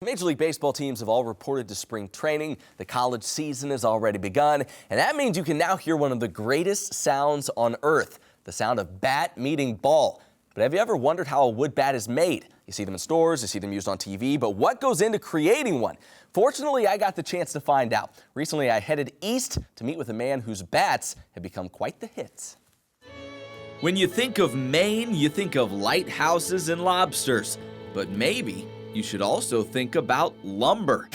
Major League Baseball teams have all reported to spring training. The college season has already begun, and that means you can now hear one of the greatest sounds on earth, the sound of bat meeting ball. But have you ever wondered how a wood bat is made? You see them in stores, you see them used on TV, but what goes into creating one? Fortunately, I got the chance to find out. Recently, I headed east to meet with a man whose bats have become quite the hits. When you think of Maine, you think of lighthouses and lobsters, but maybe you should also think about lumber.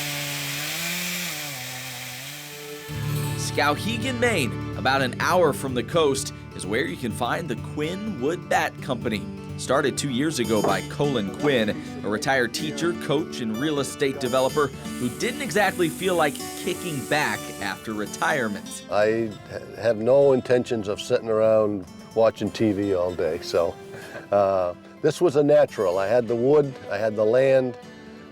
Skowhegan, Maine, about an hour from the coast, is where you can find the Quinnwoods Bat Company. Started 2 years ago by Colin Quinn, a retired teacher, coach, and real estate developer who didn't exactly feel like kicking back after retirement. I have no intentions of sitting around watching TV all day, so this was a natural. I had the wood, I had the land.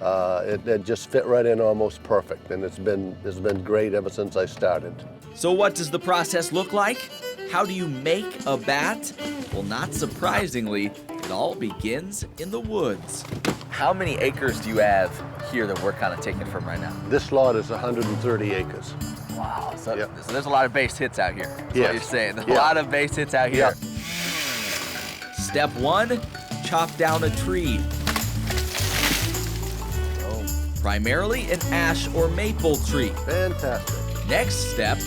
It just fit right in almost perfect, and it's been great ever since I started. So what does the process look like? How do you make a bat? Well, not surprisingly, it all begins in the woods. How many acres do you have here that we're kind of taking from right now? This lot is 130 acres. Wow, so, Yep. so there's a lot of base hits out here. That's Yes. what you're saying. There's Yeah. a lot of base hits out here. Yep. Step 1, chop down a tree. Oh. Primarily an ash or maple tree. Fantastic. Next step,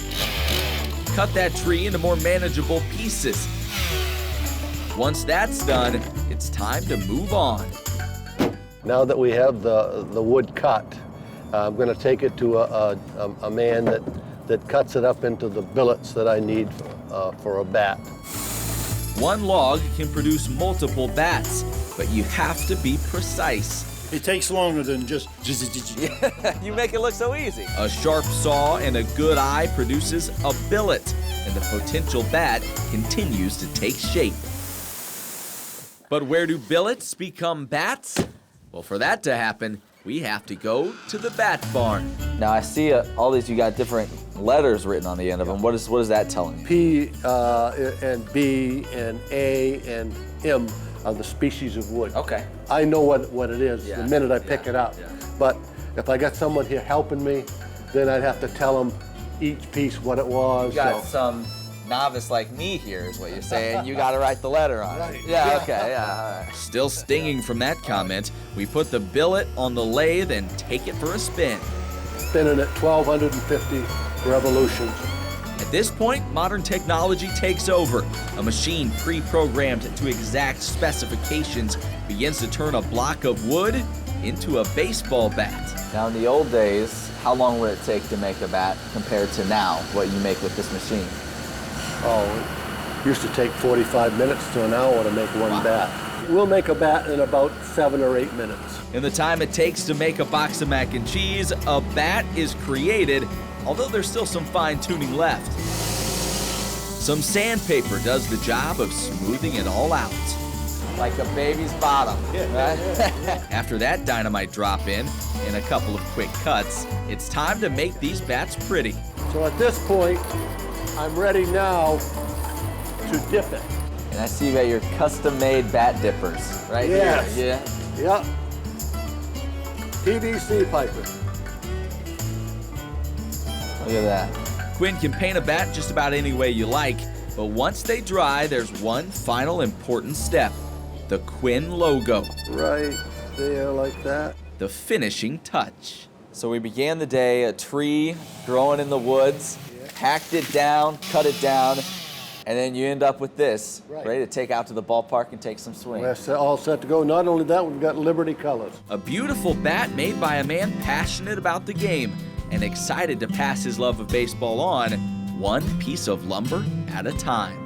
cut that tree into more manageable pieces. Once that's done, it's time to move on. Now that we have the wood cut, I'm going to take it to a man that cuts it up into the billets that I need for a bat. One log can produce multiple bats, but you have to be precise. It takes longer than just You make it look so easy. A sharp saw and a good eye produces a billet, and the potential bat continues to take shape. But where do billets become bats? Well, for that to happen, we have to go to the bat barn. Now I see all these, you got different letters written on the end of them. What is that telling you? P and B and A and M are the species of wood. Okay. I know what it is the minute I pick it up. Yeah. But if I got someone here helping me, then I'd have to tell them each piece what it was. You got so. some novice like me here is what you're saying. You got to write the letter on it. Right. Yeah, okay, yeah, all right. Still stinging from that comment, we put the billet on the lathe and take it for a spin. Spinning at 1,250 revolutions. At this point, modern technology takes over. A machine pre-programmed to exact specifications begins to turn a block of wood into a baseball bat. Now in the old days, how long would it take to make a bat compared to now, what you make with this machine? Oh, it used to take 45 minutes to an hour to make one bat. We'll make a bat in about 7 or 8 minutes. In the time it takes to make a box of mac and cheese, a bat is created, although there's still some fine-tuning left. Some sandpaper does the job of smoothing it all out. Like a baby's bottom, right? After that dynamite drop in and a couple of quick cuts, it's time to make these bats pretty. So at this point, I'm ready now to dip it. And I see you got your custom-made bat dippers, right Yes. here. Yep. PVC piping. Yeah, look at that. Quinn can paint a bat just about any way you like, but once they dry, there's one final important step. The Quinn logo. Right there like that. The finishing touch. So we began the day, a tree growing in the woods, hacked it down, cut it down, and then you end up with this, Right. ready to take out to the ballpark and take some swings. We're all set to go. Not only that, we've got Liberty colors. A beautiful bat made by a man passionate about the game and excited to pass his love of baseball on, one piece of lumber at a time.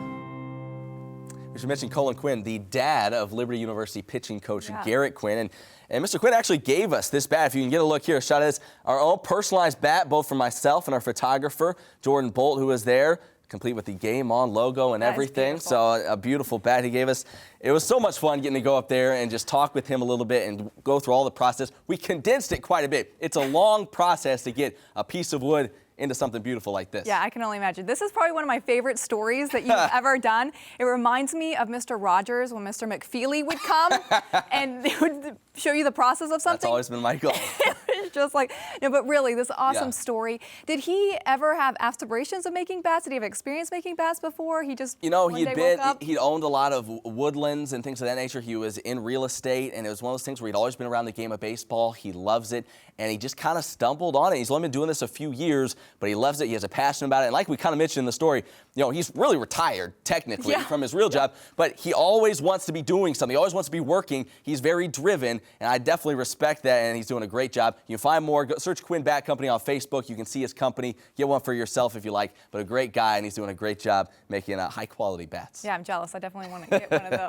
We should mention Colin Quinn, the dad of Liberty University pitching coach Garrett Quinn. And Mr. Quinn actually gave us this bat. If you can get a look here, a shot of this, our own personalized bat, both for myself and our photographer, Jordan Bolt, who was there, complete with the Game On logo and everything. So a beautiful bat he gave us. It was so much fun getting to go up there and just talk with him a little bit and go through all the process. We condensed it quite a bit. It's a long process to get a piece of wood into something beautiful like this. Yeah, I can only imagine. This is probably one of my favorite stories that you've ever done. It reminds me of Mr. Rogers when Mr. McFeely would come and they would show you the process of something. That's always been my goal. It's just like, no, but really, this awesome Yeah. story. Did he ever have aspirations of making bats? Did he have experience making bats before? He just, You know, one day woke up? he'd owned a lot of woodlands and things of that nature. He was in real estate, and it was one of those things where he'd always been around the game of baseball. He loves it, and he just kind of stumbled on it. He's only been doing this a few years, but he loves it. He has a passion about it, and like we kind of mentioned in the story, you know, he's really retired technically from his real job, but he always wants to be doing something. He always wants to be working. He's very driven, and I definitely respect that, and he's doing a great job. You can find more. Go search Quinn Bat Company on Facebook. You can see his company. Get one for yourself if you like, but a great guy, and he's doing a great job making high-quality bats. Yeah, I'm jealous. I definitely want to get one of those.